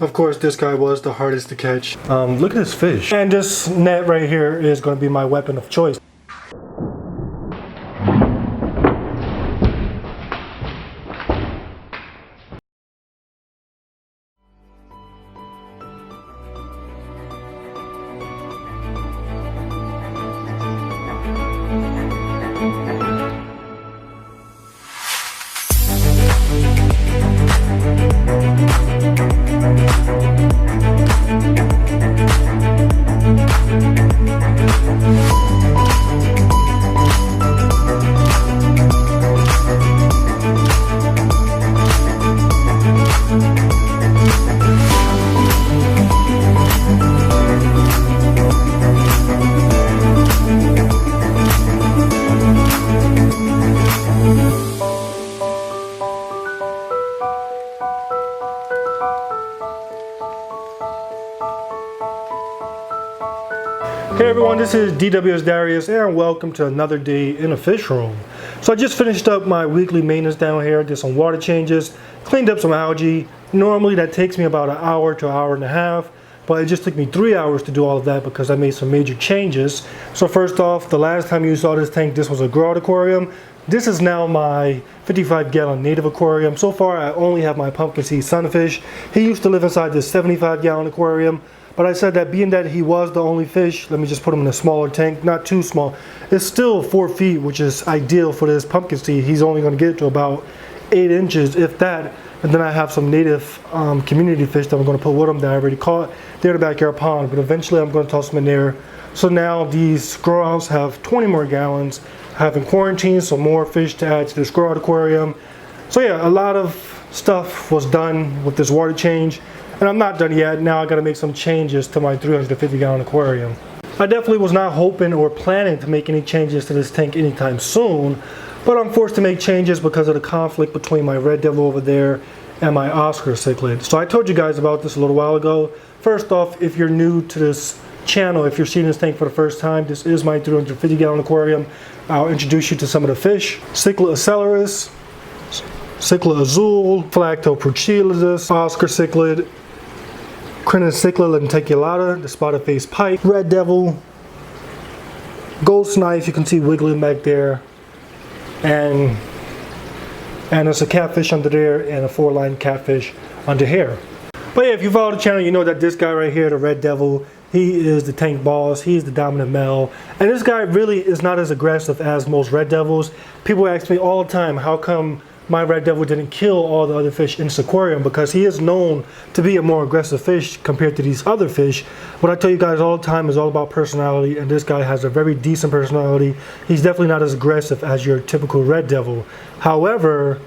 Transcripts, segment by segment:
Of course, this guy was the hardest to catch. Look at this fish. And this net right here is going to be my weapon of choice. Hey everyone, this is DWS Darius and welcome to another day in a fish room. So I just finished up my weekly maintenance down here, did some water changes, cleaned up some algae. Normally that takes me about an hour to an hour and a half, but it just took me 3 hours to do all of that because I made some major changes. So first off, the last time you saw this tank, this was a grow out aquarium. This is now my 55-gallon native aquarium. So far I only have my pumpkin seed sunfish. He used to live inside this 75-gallon aquarium. But I said that being that he was the only fish, let me just put him in a smaller tank, not too small. It's still 4 feet, which is ideal for this pumpkin seed. He's only going to get to about 8 inches, if that. And then I have some native community fish that I'm going to put with him that I already caught. They're in the backyard pond, but eventually I'm going to toss them in there. So now these grow outs have 20 more gallons. I have in quarantine some more fish to add to this grow out aquarium. So yeah, a lot of stuff was done with this water change. And I'm not done yet. Now I got to make some changes to my 350-gallon aquarium. I definitely was not hoping or planning to make any changes to this tank anytime soon, but I'm forced to make changes because of the conflict between my red devil over there and my Oscar cichlid. So I told you guys about this a little while ago. First off, if you're new to this channel, if you're seeing this tank for the first time, this is my 350-gallon aquarium. I'll introduce you to some of the fish. Cichlid acelaris, Cichlid azul, Phylacto pruchilidus, Oscar cichlid, Crinus cichlid lenticulata, the spotted face pike, red devil, ghost knife, you can see wiggling back there, and there's a catfish under there and a 4-line catfish under here. But yeah, if you follow the channel, you know that this guy right here, the red devil, he is the tank boss, he's the dominant male, and this guy really is not as aggressive as most red devils. People ask me all the time, how come my red devil didn't kill all the other fish in this aquarium? Because he is known to be a more aggressive fish compared to these other fish. What I tell you guys all the time is all about personality, and this guy has a very decent personality. He's definitely not as aggressive as your typical red devil. However,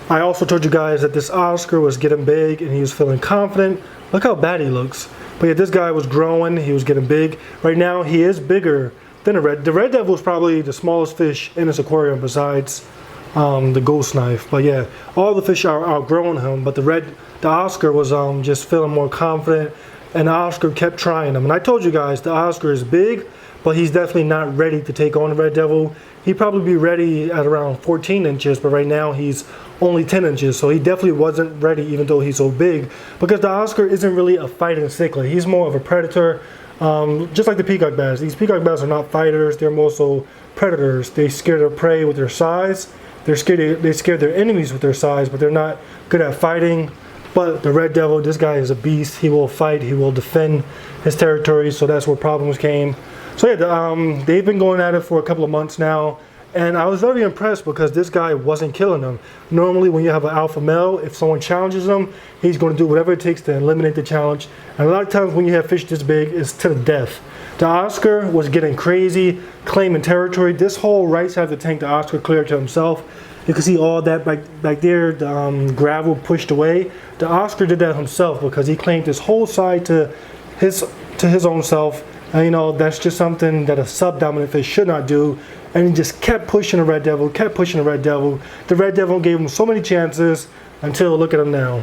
I also told you guys that this Oscar was getting big and he was feeling confident. Look how bad he looks. But yeah, this guy was growing, he was getting big. Right now he is bigger than the red devil is probably the smallest fish in this aquarium besides the ghost knife. But yeah, all the fish are outgrowing him, but the Oscar was just feeling more confident, and the Oscar kept trying him. And I told you guys the Oscar is big, but he's definitely not ready to take on the red devil. He'd probably be ready at around 14 inches, but right now he's only 10 inches, so he definitely wasn't ready even though he's so big, because the Oscar isn't really a fighting cichlid. He's more of a predator, just like the peacock bass. These peacock bass are not fighters, they're more so predators. They scare their prey with their size. They scare their enemies with their size, but they're not good at fighting. But the red devil, this guy is a beast. He will fight, he will defend his territory, so that's where problems came. So yeah, they've been going at it for a couple of months now, and I was very impressed because this guy wasn't killing them. Normally when you have an alpha male, if someone challenges him, he's going to do whatever it takes to eliminate the challenge. And a lot of times when you have fish this big, it's to the death. The Oscar was getting crazy, claiming territory. This whole right side of the tank, the Oscar cleared to himself. You can see all that back there, the gravel pushed away. The Oscar did that himself because he claimed this whole side to his own self. And you know, that's just something that a subdominant fish should not do. And he just kept pushing the red devil, kept pushing the red devil. The red devil gave him so many chances until look at him now.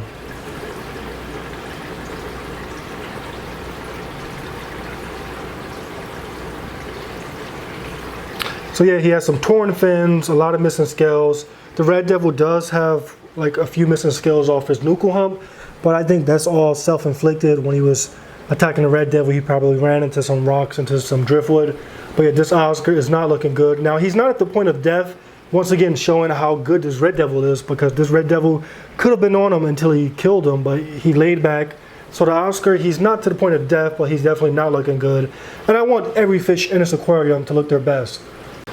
So yeah, he has some torn fins, a lot of missing scales. The red devil does have like a few missing scales off his nuchal hump, but I think that's all self-inflicted. When he was attacking the red devil, he probably ran into some rocks, into some driftwood. But yeah, this Oscar is not looking good. Now, he's not at the point of death, once again showing how good this red devil is, because this red devil could have been on him until he killed him, but he laid back. So the Oscar, he's not to the point of death, but he's definitely not looking good. And I want every fish in this aquarium to look their best.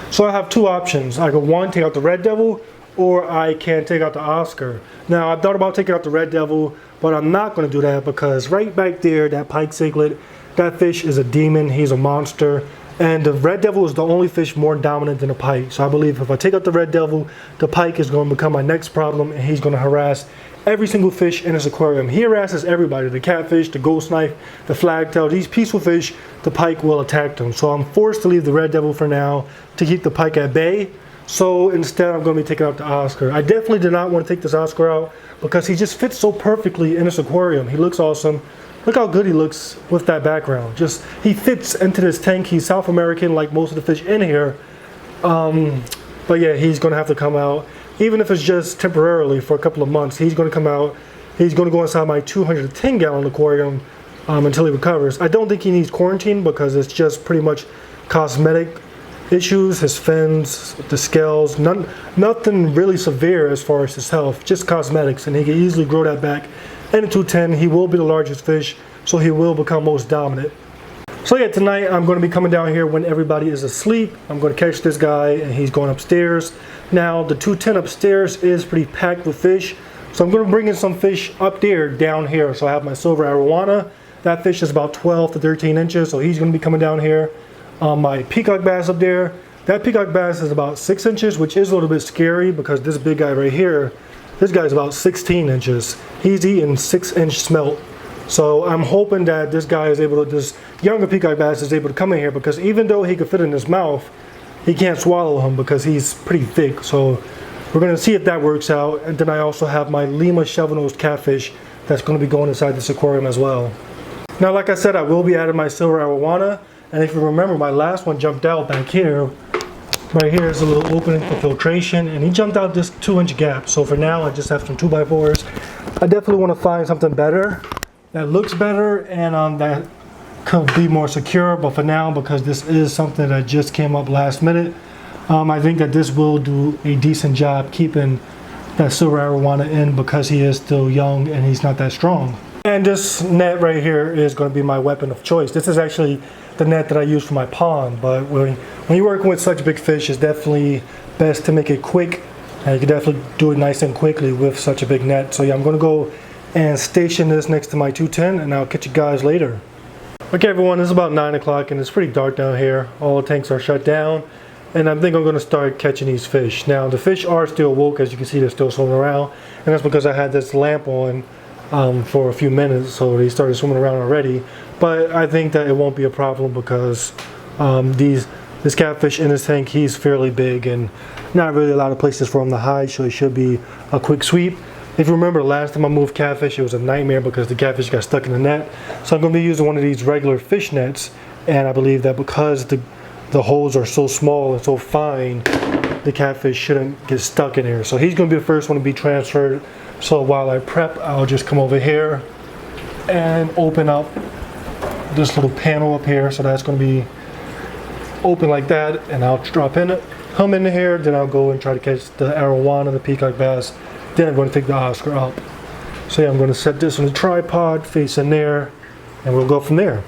So I have two options. I could, one, take out the red devil, or I can take out the Oscar. Now, I've thought about taking out the red devil, but I'm not going to do that because right back there, that pike cichlid, that fish is a demon. He's a monster. And the red devil is the only fish more dominant than the pike. So I believe if I take out the red devil, the pike is going to become my next problem, and he's going to harass every single fish in his aquarium. He harasses everybody, the catfish, the ghost knife, the flagtail, these peaceful fish, the pike will attack them. So I'm forced to leave the red devil for now to keep the pike at bay. So instead, I'm going to be taking out the Oscar. I definitely did not want to take this Oscar out because he just fits so perfectly in this aquarium. He looks awesome. Look how good he looks with that background. Just, he fits into this tank. He's South American like most of the fish in here. But yeah, he's going to have to come out. Even if it's just temporarily for a couple of months, he's going to come out. He's going to go inside my 210-gallon aquarium until he recovers. I don't think he needs quarantine because it's just pretty much cosmetic issues. His fins, the scales, nothing really severe as far as his health, just cosmetics, and he can easily grow that back. And in 210, he will be the largest fish, so he will become most dominant. So yeah, tonight I'm going to be coming down here when everybody is asleep. I'm going to catch this guy, and he's going upstairs. Now, the 210 upstairs is pretty packed with fish, so I'm going to bring in some fish up there, down here. So I have my silver arowana. That fish is about 12 to 13 inches, so he's going to be coming down here. My peacock bass up there. That peacock bass is about 6 inches, which is a little bit scary because this big guy right here, this guy's about 16 inches. He's eating 6-inch smelt. So I'm hoping that this guy is able to, this younger peacock bass is able to come in here, because even though he could fit in his mouth, he can't swallow him because he's pretty thick. So we're going to see if that works out. And then I also have my Lima shovel-nosed catfish that's going to be going inside this aquarium as well. Now, like I said, I will be adding my silver arowana. And if you remember, my last one jumped out back here. Right here is a little opening for filtration, and he jumped out this 2-inch gap. So for now, I just have some 2x4s. I definitely want to find something better, that looks better, and that could be more secure. But for now, because this is something that just came up last minute, I think that this will do a decent job keeping that silver arowana in, because he is still young and he's not that strong. And this net right here is going to be my weapon of choice. This is actually the net that I use for my pond, but when you're working with such big fish, it's definitely best to make it quick, and you can definitely do it nice and quickly with such a big net. So yeah, I'm going to go and station this next to my 210, and I'll catch you guys later. Okay everyone, it's about 9 o'clock and it's pretty dark down here. All the tanks are shut down, and I think I'm going to start catching these fish. Now, the fish are still woke. As you can see, they're still swimming around, and that's because I had this lamp on for a few minutes, so they started swimming around already. But I think that it won't be a problem because this catfish in this tank, he's fairly big and not really a lot of places for him to hide, so it should be a quick sweep. If you remember, the last time I moved catfish, it was a nightmare because the catfish got stuck in the net. So I'm going to be using one of these regular fish nets, and I believe that because the holes are so small and so fine, the catfish shouldn't get stuck in here. So he's going to be the first one to be transferred. So while I prep, I'll just come over here and open up this little panel up here. So that's going to be open like that, and I'll drop in it, come in here, then I'll go and try to catch the arowana, the peacock bass. Then I'm going to take the Oscar up. So yeah, I'm going to set this on the tripod facing there, and we'll go from there.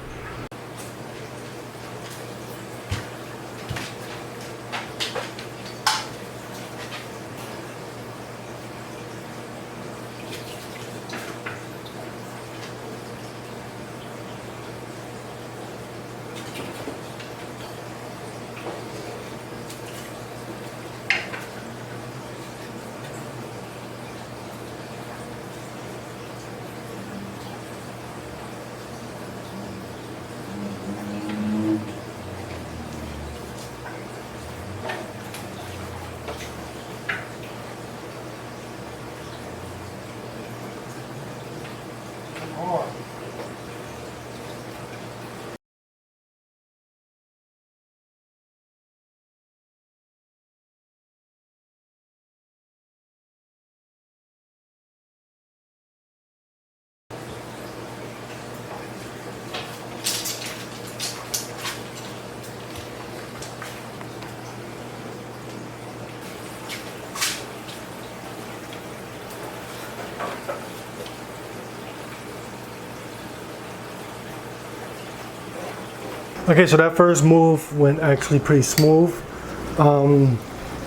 Okay, so that first move went actually pretty smooth.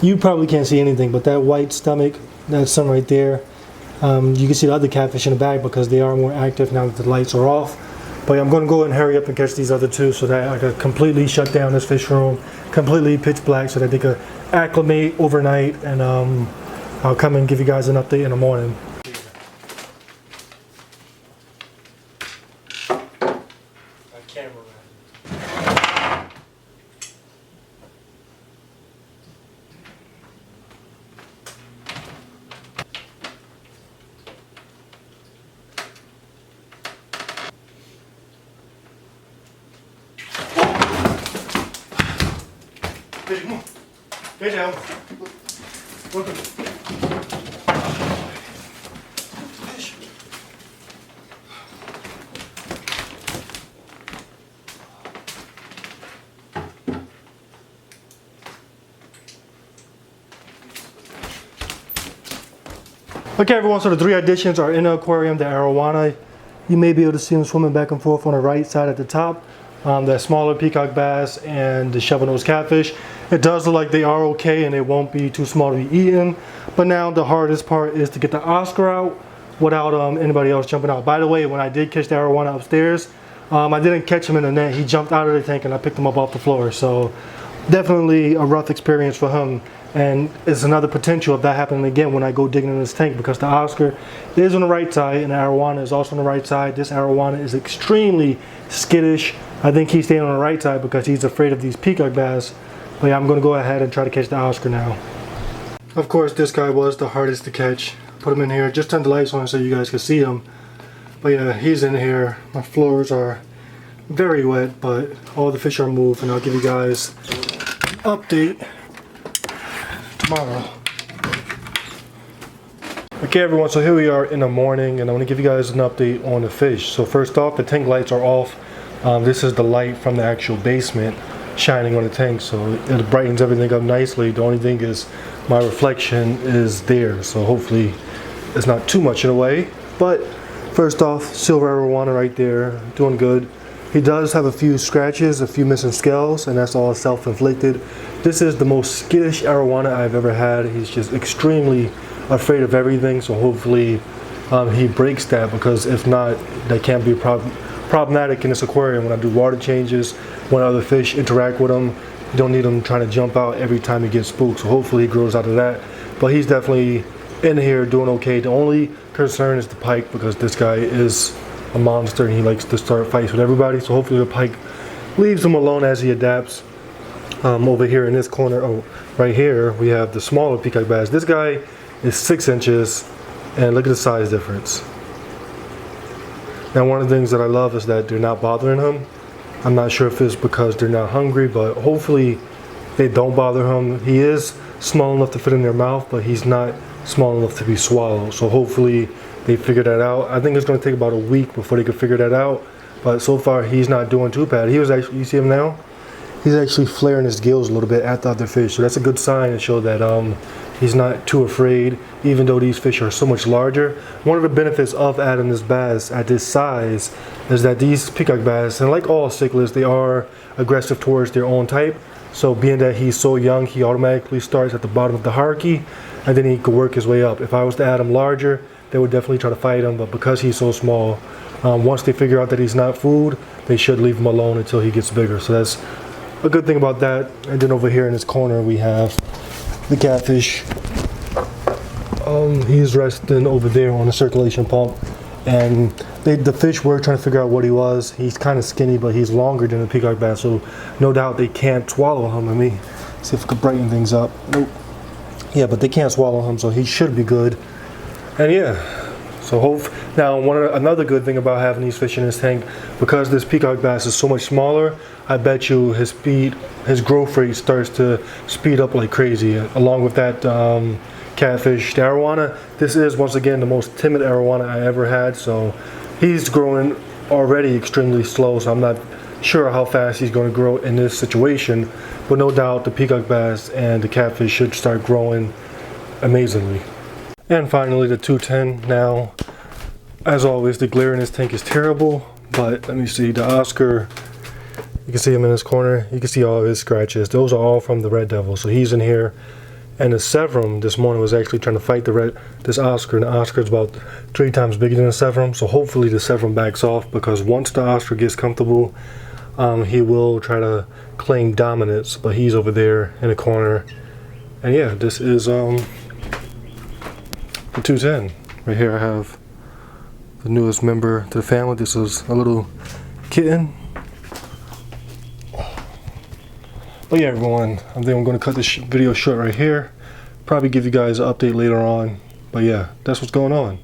You probably can't see anything, but that white stomach, that's some right there. You can see the other catfish in the bag because they are more active now that the lights are off. But I'm going to go ahead and hurry up and catch these other two so that I can completely shut down this fish room, completely pitch black so that they could acclimate overnight, and I'll come and give you guys an update in the morning. Fish, come on. Fish out. Welcome. Fish. Okay everyone, so the three additions are in the aquarium. The arowana, you may be able to see them swimming back and forth on the right side at the top. The smaller peacock bass and the shovel-nosed catfish. It does look like they are okay and they won't be too small to be eaten. But now the hardest part is to get the Oscar out without anybody else jumping out. By the way, when I did catch the arowana upstairs, I didn't catch him in the net. He jumped out of the tank and I picked him up off the floor. So definitely a rough experience for him. And it's another potential of that happening again when I go digging in this tank, because the Oscar is on the right side and the arowana is also on the right side. This arowana is extremely skittish. I think he's staying on the right side because he's afraid of these peacock bass. But yeah, I'm going to go ahead and try to catch the Oscar now. Of course, this guy was the hardest to catch. Put him in here, just turn the lights on so you guys can see him. But yeah, he's in here. My floors are very wet, but all the fish are moved, and I'll give you guys an update tomorrow. Okay everyone, so here we are in the morning, and I want to give you guys an update on the fish. So first off, the tank lights are off. This is the light from the actual basement shining on the tank, so it brightens everything up nicely. The only thing is my reflection is there, so hopefully it's not too much in the way. But first off, silver arowana right there, doing good. He does have a few scratches, a few missing scales, and that's all self-inflicted. This is the most skittish arowana I've ever had. He's just extremely afraid of everything, so hopefully he breaks that, because if not, that can be problematic in this aquarium when I do water changes, when other fish interact with him. You don't need him trying to jump out every time he gets spooked, so hopefully he grows out of that. But he's definitely in here doing okay. The only concern is the pike, because this guy is a monster and he likes to start fights with everybody, so hopefully the pike leaves him alone as he adapts. Over here in this corner, right here, we have the smaller peacock bass. This guy is 6 inches, and look at the size difference. Now one of the things that I love is that they're not bothering him. I'm not sure if it's because they're not hungry, but hopefully they don't bother him. He is small enough to fit in their mouth, but he's not small enough to be swallowed. So hopefully they figure that out. I think it's going to take about a week before they can figure that out. But so far he's not doing too bad. He was actually, you see him now? He's actually flaring his gills a little bit at the other fish. So that's a good sign to show that he's not too afraid, even though these fish are so much larger. One of the benefits of adding this bass at this size is that these peacock bass, and like all cichlids, they are aggressive towards their own type. So being that he's so young, he automatically starts at the bottom of the hierarchy, and then he could work his way up. If I was to add him larger, they would definitely try to fight him, but because he's so small, once they figure out that he's not food, they should leave him alone until he gets bigger. So that's a good thing about that. And then over here in this corner we have the catfish. He's resting over there on the circulation pump, and the fish were trying to figure out what he was. He's kind of skinny, but he's longer than the peacock bass, so no doubt they can't swallow him. Let me see if I could brighten things up. Nope. Yeah, but they can't swallow him, so he should be good. And yeah, so now another good thing about having these fish in this tank, because this peacock bass is so much smaller, I bet you his growth rate starts to speed up like crazy. Along with that catfish, the arowana, this is once again the most timid arowana I ever had, so he's growing already extremely slow, so I'm not sure how fast he's going to grow in this situation, but no doubt the peacock bass and the catfish should start growing amazingly. And finally, the 210. Now, as always, the glare in this tank is terrible, but let me see, the Oscar You can see him in this corner. You can see all of his scratches. Those are all from the red devil. So he's in here. And the Severum this morning was actually trying to fight this Oscar, and the Oscar is about 3 times bigger than the Severum. So hopefully the Severum backs off, because once the Oscar gets comfortable, he will try to claim dominance. But he's over there in the corner. And yeah, this is the 210. Right here I have the newest member to the family. This is a little kitten. But yeah, everyone, I think I'm going to cut this video short right here. Probably give you guys an update later on. But yeah, that's what's going on.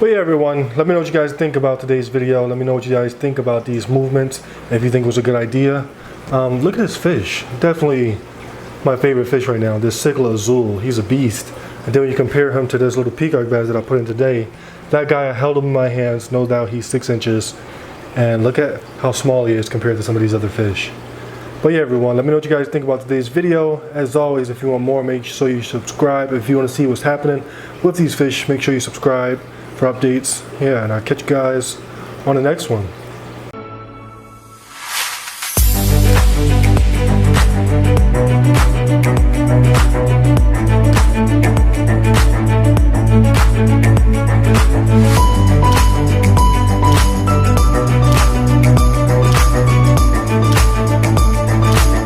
But yeah, everyone, let me know what you guys think about today's video. Let me know what you guys think about these movements, and if you think it was a good idea. Look at this fish. Definitely my favorite fish right now. This Cichlid Azul. He's a beast. And then when you compare him to this little peacock bass that I put in today, that guy, I held him in my hands. No doubt he's 6 inches. And look at how small he is compared to some of these other fish. But yeah, everyone, let me know what you guys think about today's video. As always, if you want more, make sure you subscribe. If you want to see what's happening with these fish, make sure you subscribe for updates. Yeah, and I'll catch you guys on the next one.